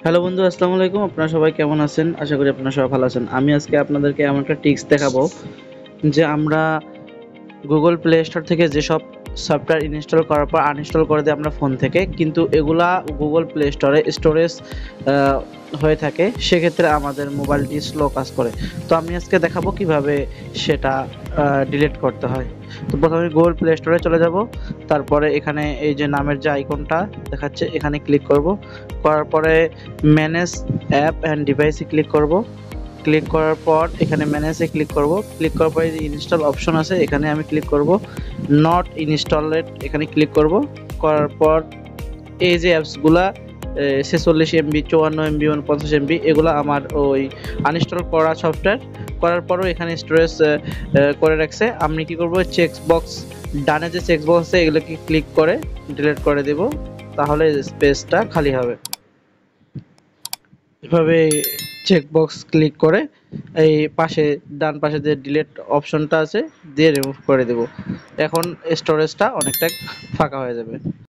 Hello বন্ধু, আসসালামু আলাইকুম। আপনারা সবাই কেমন আছেন? আশা করি আপনারা সবাই ভালো আছেন। আমি আজকে আপনাদেরকে এমন একটা ট্রিক্স দেখাবো যে আমরা গুগল প্লে স্টোর থেকে যেসব সফটওয়্যার ইনস্টল করার পর আনইনস্টল করে দিই আমরা ফোন থেকে, কিন্তু এগুলা গুগল প্লে স্টোরে স্টোরেজ হয়ে থাকে, সেক্ষেত্রে আমাদের মোবাইলটি স্লো কাজ করে। তো আমি আজকে দেখাবো কিভাবে সেটা ডিলিট করতে হয়। তো প্রথমে গুগল প্লে স্টোরে চলে যাব, তারপরে এখানে এই যে নামের যে আইকনটা দেখাচ্ছে এখানে ক্লিক করব। করার পরে ম্যানেজ অ্যাপ অ্যান্ড ডিভাইসে ক্লিক করব। ক্লিক করার পর এখানে ম্যানেজে ক্লিক করব। ক্লিক করার পরে যে ইনস্টল অপশন আছে এখানে আমি ক্লিক করব। নট ইনস্টলেড এখানে ক্লিক করব। করার পর এই যে অ্যাপসগুলা 46 এমবি, 54 এমবি, 49 এমবি, এগুলো আমার ওই আনইনস্টল করা সফটওয়্যার। করার পরও এখানে স্টোরেজ করে রাখছে। আমি কি করব, চেক বক্স, ডানে যে চেক বক্স আছে এগুলোকে ক্লিক করে ডিলিট করে দেব, তাহলে স্পেসটা খালি হবে। এভাবে চেক বক্স ক্লিক করে এই পাশে, ডান পাশে যে ডিলিট অপশনটা আছে দিয়ে রিমুভ করে দেব। এখন স্টোরেজটা অনেকটা ফাঁকা হয়ে যাবে।